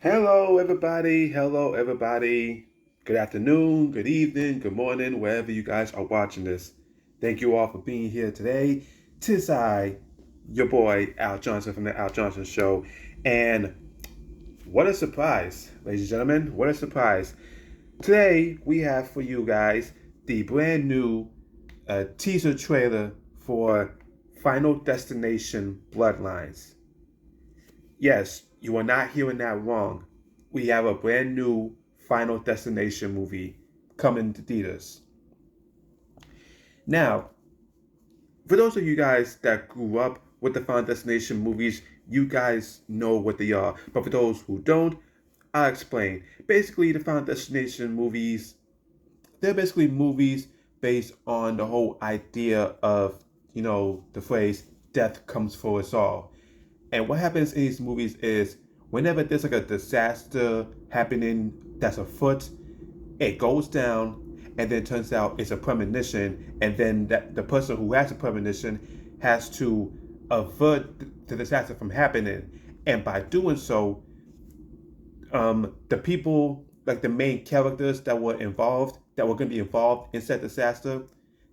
Hello, everybody. Hello, everybody. Good afternoon, good evening, good morning, wherever you guys are watching this. Thank you all for being here today. Tis I, your boy, Al Johnson from The Al Johnson Show. And what a surprise, ladies and gentlemen. What a surprise. Today, we have for you guys the brand new teaser trailer for Final Destination Bloodlines. Yes, you are not hearing that wrong. We have a brand new Final Destination movie coming to theaters. Now, for those of you guys that grew up with the Final Destination movies, you guys know what they are. But for those who don't, I'll explain. Basically, the Final Destination movies, they're basically movies based on the whole idea of, the phrase, death comes for us all. And what happens in these movies is whenever there's like a disaster happening that's afoot, it goes down and then it turns out it's a premonition, and then the person who has a premonition has to avert the disaster from happening. And by doing so, the people, like the main characters that were involved, that were going to be involved in said disaster,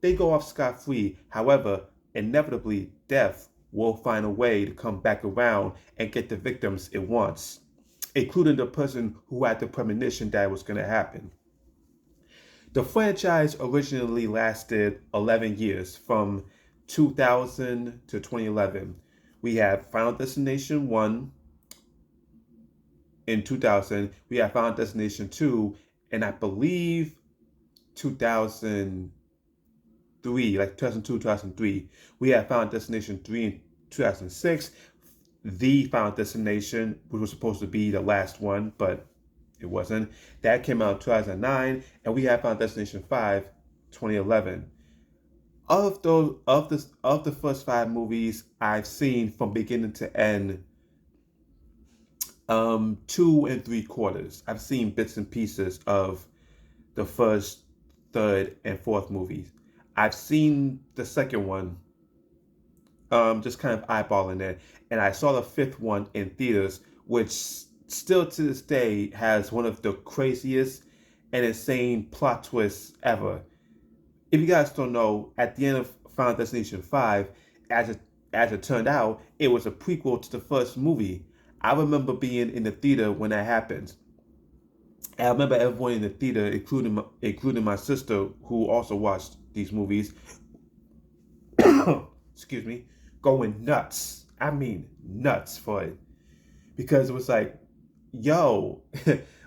they go off scot free. However, inevitably, death will find a way to come back around and get the victims it wants, including the person who had the premonition that it was going to happen. The franchise originally lasted 11 years, from 2000 to 2011. We have Final Destination 1 in 2000, we have Final Destination 2, and I believe 2003, like 2002, 2003. We have Final Destination 3 in 2006, the Final Destination, which was supposed to be the last one, but it wasn't. That came out in 2009, and we have Final Destination 5, 2011. Of the first five movies I've seen from beginning to end, 2 and 3/4. I've seen bits and pieces of the first, third, and fourth movies. I've seen the second one, just kind of eyeballing it, and I saw the fifth one in theaters, which still to this day has one of the craziest and insane plot twists ever. If you guys don't know, at the end of Final Destination 5, as it turned out, it was a prequel to the first movie. I remember being in the theater when that happened. And I remember everyone in the theater, including my sister, who also watched these movies, excuse me, going nuts. I mean, nuts for it. Because it was like, yo,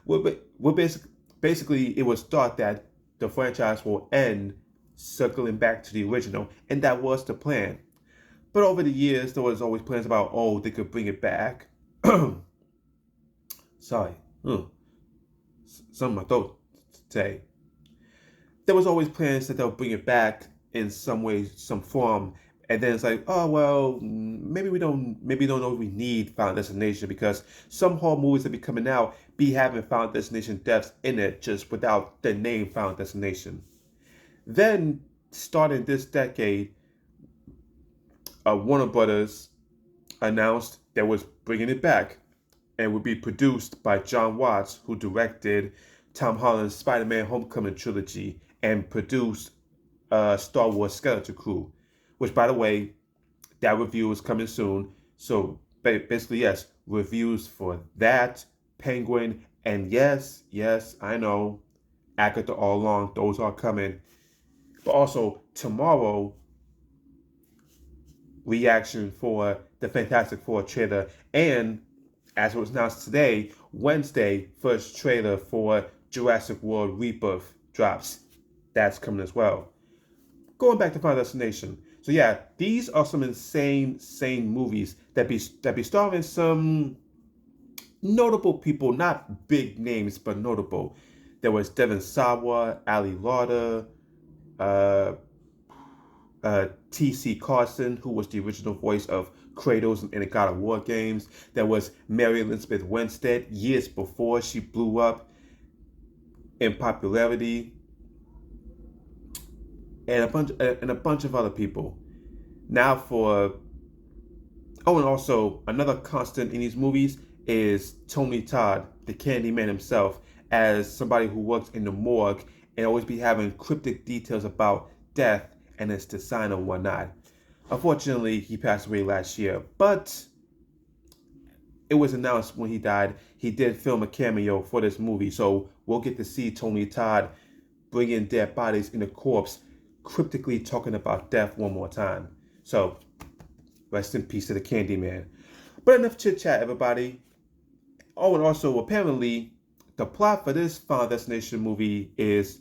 we're basically, it was thought that the franchise will end circling back to the original, and that was the plan. But over the years, there was always plans about, oh, they could bring it back. Sorry, some of my throat today. There was always plans that they'll bring it back in some way, some form, and then it's like, oh well, maybe we don't know if we need Final Destination, because some horror movies that be coming out be having Final Destination deaths in it just without the name Final Destination. Then, starting this decade, Warner Brothers announced they was bringing it back, and would be produced by John Watts, who directed Tom Holland's Spider-Man Homecoming trilogy and produced Star Wars Skeleton Crew, which, by the way, that review is coming soon. So basically, yes, reviews for that, Penguin, and yes, I know, Agatha All Along, those are coming. But also, tomorrow, reaction for the Fantastic Four trailer, and as it was announced today, Wednesday, first trailer for Jurassic World Rebirth drops. That's coming as well. Going back to Final Destination. So yeah, these are some insane movies that be starring some notable people, not big names, but notable. There was Devon Sawa, Ali Lauder, uh, T.C. Carson, who was the original voice of Kratos in the God of War games. There was Mary Elizabeth Winstead, years before she blew up in popularity, and a bunch of other people. Now for, oh, and also another constant in these movies is Tony Todd, the Candyman himself, as somebody who works in the morgue and always be having cryptic details about death and its design and whatnot. Unfortunately, he passed away last year, but it was announced when he died, he did film a cameo for this movie, so we'll get to see Tony Todd bring in dead bodies in the corpse, cryptically talking about death one more time. So, rest in peace to the Candyman. But enough chit chat, everybody. Oh, and also, apparently, the plot for this Final Destination movie is,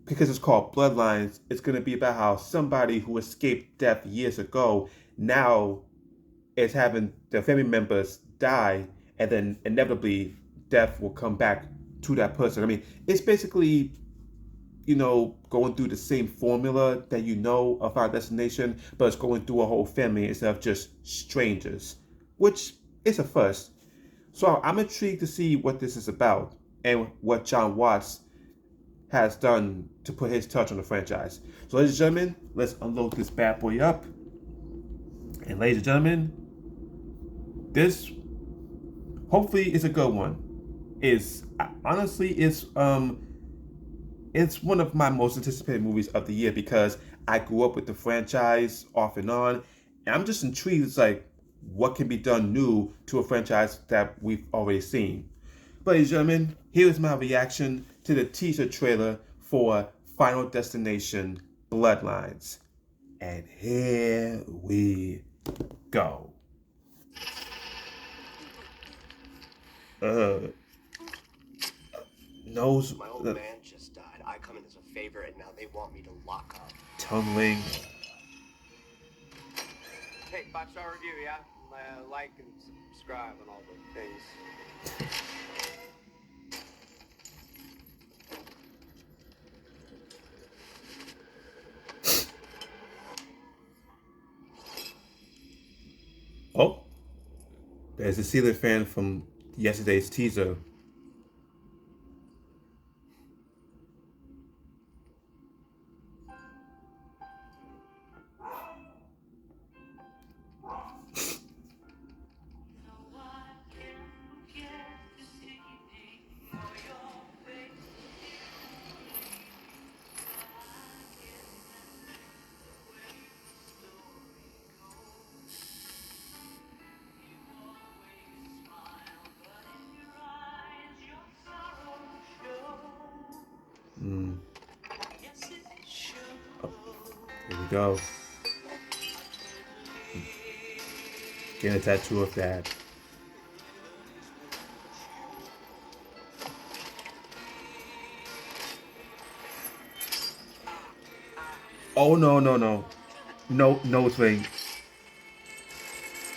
because it's called Bloodlines, it's going to be about how somebody who escaped death years ago now is having their family members die, and then inevitably death will come back to that person. I mean, it's basically, going through the same formula that of our destination, but it's going through a whole family instead of just strangers, which is a first. So I'm intrigued to see what this is about and what John Watts has done to put his touch on the franchise. So, ladies and gentlemen, let's unload this bad boy up. And ladies and gentlemen, this hopefully is a good one. Is honestly it's one of my most anticipated movies of the year because I grew up with the franchise off and on, and I'm just intrigued. It's like what can be done new to a franchise that we've already seen. But ladies and gentlemen, here is my reaction to the teaser trailer for Final Destination Bloodlines. And here we go. Nose. My old man just died. I come in as a favor, and now they want me to lock up. Tumbling. Hey, 5-star review, yeah? Like and subscribe and all the things. Oh, there's a Steelers fan from yesterday's teaser. Oh, here we go. Get a tattoo of that. Oh no swing.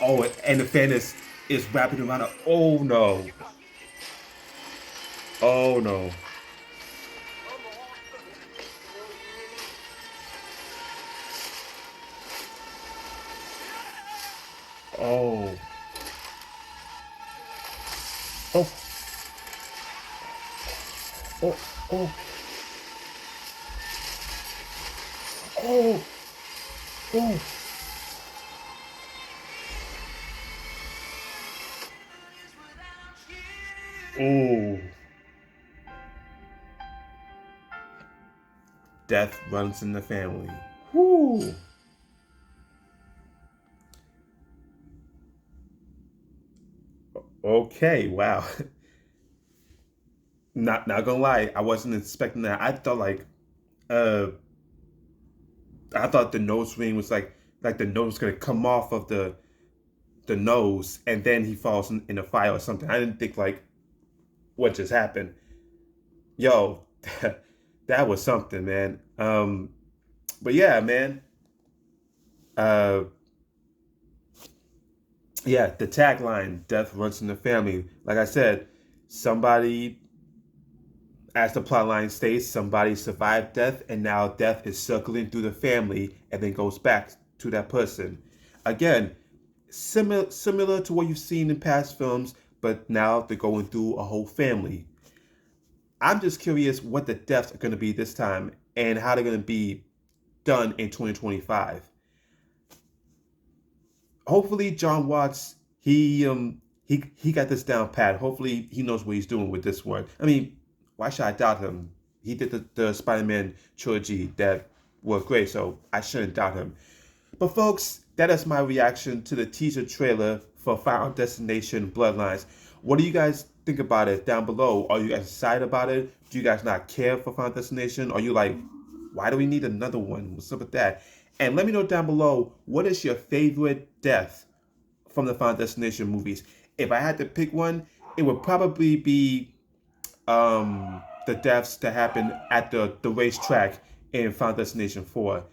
Oh, and the fan is wrapping around. Oh no. Oh no. Oh. Oh. Oh. Oh. Oh. Oh. Oh. Death runs in the family. Whoo. Okay, wow. Not gonna lie, I wasn't expecting that. Uh I thought the nose ring was like the nose was gonna come off of the nose and then he falls in a fire or something. I didn't think like what just happened. Yo, that was something, man. But yeah, man. Uh yeah, the tagline, death runs in the family. Like I said, somebody, as the plotline states, somebody survived death and now death is circling through the family and then goes back to that person. Again, similar to what you've seen in past films, but now they're going through a whole family. I'm just curious what the deaths are going to be this time and how they're going to be done in 2025. Hopefully John Watts, he he got this down pat. Hopefully he knows what he's doing with this one. I mean, why should I doubt him? He did the Spider-Man trilogy that were great, so I shouldn't doubt him. But folks, that is my reaction to the teaser trailer for Final Destination Bloodlines. What do you guys think about it down below? Are you guys excited about it? Do you guys not care for Final Destination? Are you like, why do we need another one? What's up with that? And let me know down below, what is your favorite death from the Final Destination movies? If I had to pick one, it would probably be the deaths that happened at the racetrack in Final Destination 4.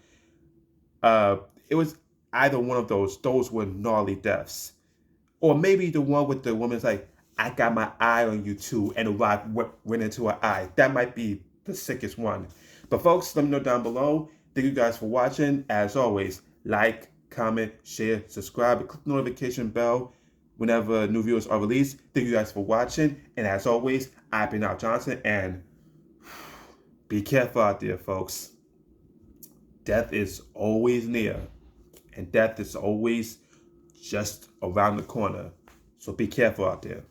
Uh, it was either one of those. Those were gnarly deaths. Or maybe the one with the woman's like, I got my eye on you too, and the rock went into her eye. That might be the sickest one. But folks, let me know down below. Thank you guys for watching. As always, like, comment, share, subscribe, and click the notification bell whenever new videos are released. Thank you guys for watching. And as always, I've been Al Johnson, and be careful out there, folks. Death is always near, and death is always just around the corner. So be careful out there.